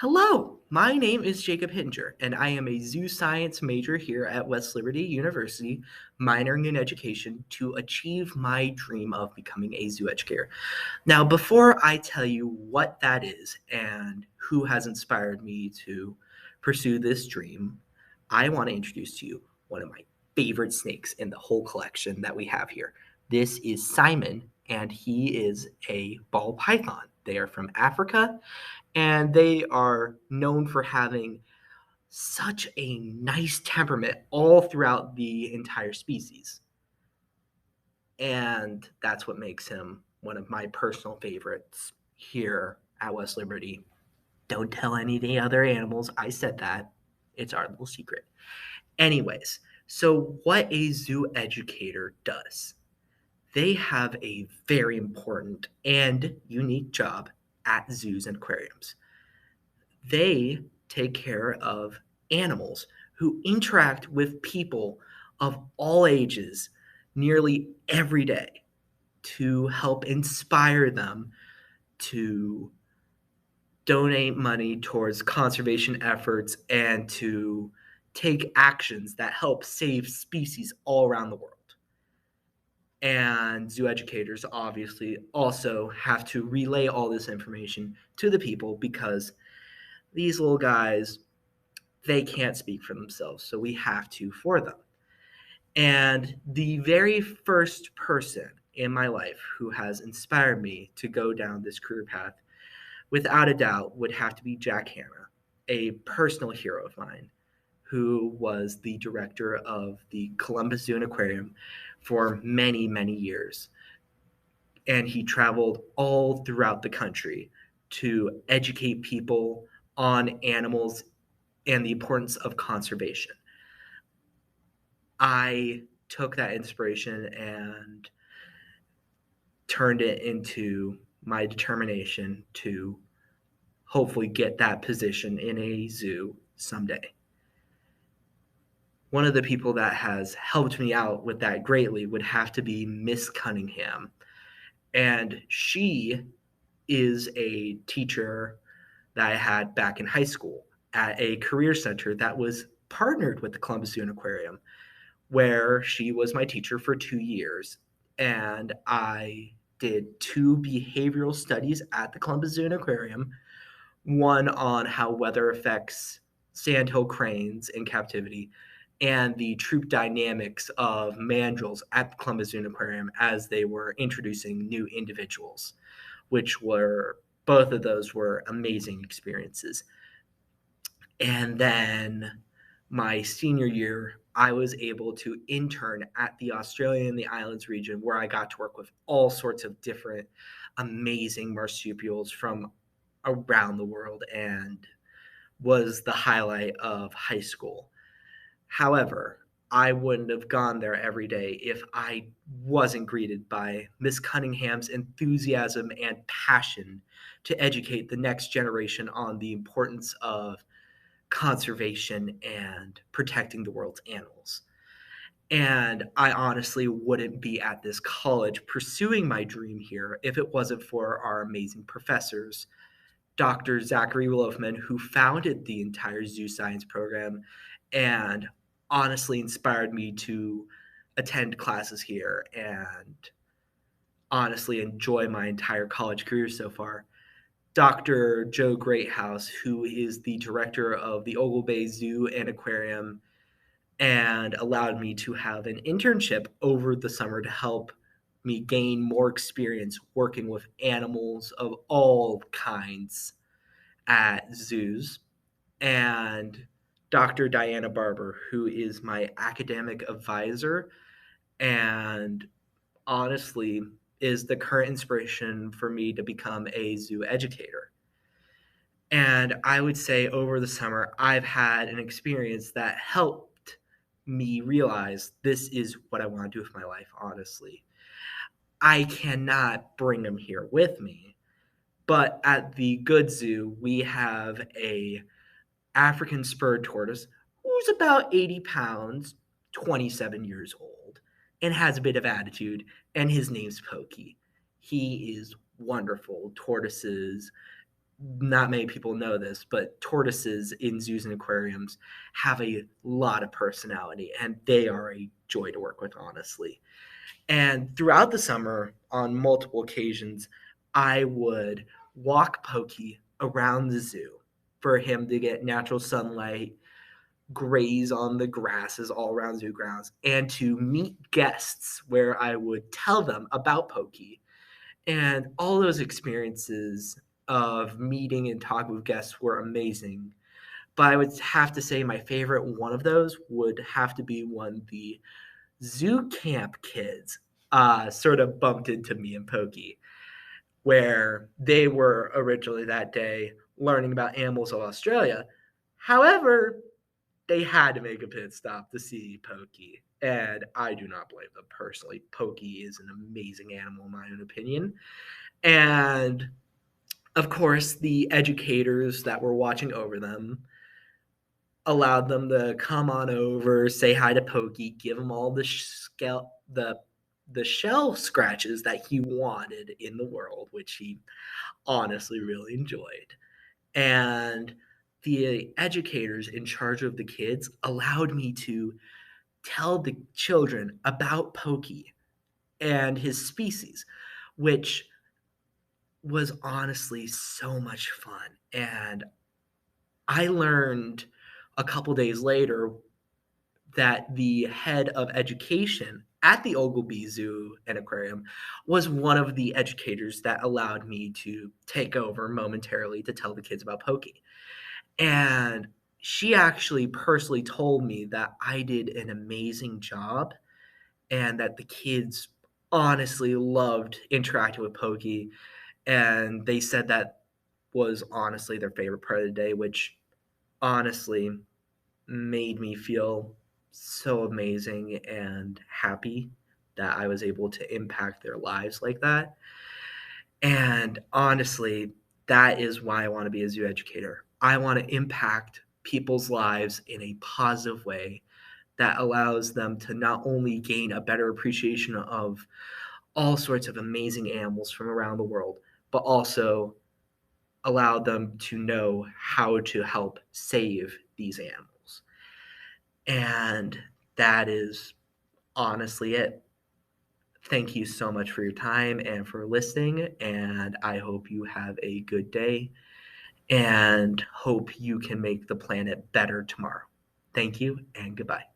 Hello, my name is Jacob Hittinger, and I am a zoo science major here at West Liberty University, minoring in education to achieve my dream of becoming a zoo educator. Now, before I tell you what that is and who has inspired me to pursue this dream, I want to introduce to you one of my favorite snakes in the whole collection that we have here. This is Simon, and he is a ball python. They are from Africa and they are known for having such a nice temperament all throughout the entire species. And that's what makes him one of my personal favorites here at West Liberty. Don't tell any of the other animals I said that. It's our little secret. Anyways, so what a zoo educator does, they have a very important and unique job at zoos and aquariums. They take care of animals who interact with people of all ages nearly every day to help inspire them to donate money towards conservation efforts and to take actions that help save species all around the world. And zoo educators obviously also have to relay all this information to the people because these little guys, they can't speak for themselves, so we have to for them. And the very first person in my life who has inspired me to go down this career path, without a doubt, would have to be Jack Hanna, a personal hero of mine, who was the director of the Columbus Zoo and Aquarium for many, many years. And he traveled all throughout the country to educate people on animals and the importance of conservation. I took that inspiration and turned it into my determination to hopefully get that position in a zoo someday. One of the people that has helped me out with that greatly would have to be Miss Cunningham. And she is a teacher that I had back in high school at a career center that was partnered with the Columbus Zoo and Aquarium, where she was my teacher for 2 years. And I did two behavioral studies at the Columbus Zoo and Aquarium, one on how weather affects sandhill cranes in captivity, and the troop dynamics of mandrills at the Columbus Zoo and Aquarium as they were introducing new individuals, which were both of those were amazing experiences. And then my senior year, I was able to intern at the Australia and the Islands region where I got to work with all sorts of different amazing marsupials from around the world and was the highlight of high school. However, I wouldn't have gone there every day if I wasn't greeted by Miss Cunningham's enthusiasm and passion to educate the next generation on the importance of conservation and protecting the world's animals. And I honestly wouldn't be at this college pursuing my dream here if it wasn't for our amazing professors, Dr. Zachary Wolfman, who founded the entire zoo science program and honestly inspired me to attend classes here and honestly enjoy my entire college career so far. Dr. Joe Greathouse, who is the director of the Ogle Bay Zoo and Aquarium, and allowed me to have an internship over the summer to help me gain more experience working with animals of all kinds at zoos. And Dr. Diana Barber, who is my academic advisor and honestly is the current inspiration for me to become a zoo educator. And I would say over the summer, I've had an experience that helped me realize this is what I want to do with my life, honestly. I cannot bring them here with me, but at the Good Zoo, we have a African spurred tortoise who's about 80 pounds, 27 years old, and has a bit of attitude, and his name's Pokey. He is wonderful. Tortoises not many people know this, but tortoises in zoos and aquariums have a lot of personality, and they are a joy to work with, honestly. And throughout the summer, on multiple occasions, I would walk Pokey around the zoo for him to get natural sunlight, graze on the grasses all around zoo grounds, and to meet guests where I would tell them about Pokey. And all those experiences of meeting and talking with guests were amazing. But I would have to say my favorite one of those would have to be when the zoo camp kids sort of bumped into me and Pokey, where they were originally that day learning about animals of Australia. However, they had to make a pit stop to see Pokey, and I do not blame them personally. Pokey is an amazing animal, in my own opinion. And of course, the educators that were watching over them allowed them to come on over, say hi to Pokey, give him all the shell scratches that he wanted in the world, which he honestly really enjoyed. And the educators in charge of the kids allowed me to tell the children about Pokey and his species, which was honestly so much fun. And I learned a couple days later that the head of education at the Oglebay Zoo and Aquarium was one of the educators that allowed me to take over momentarily to tell the kids about Pokey. And she actually personally told me that I did an amazing job and that the kids honestly loved interacting with Pokey. And they said that was honestly their favorite part of the day, which honestly made me feel so amazing and happy that I was able to impact their lives like that. And honestly, that is why I want to be a zoo educator. I want to impact people's lives in a positive way that allows them to not only gain a better appreciation of all sorts of amazing animals from around the world, but also allow them to know how to help save these animals. And that is honestly it. Thank you so much for your time and for listening. And I hope you have a good day and hope you can make the planet better tomorrow. Thank you and goodbye.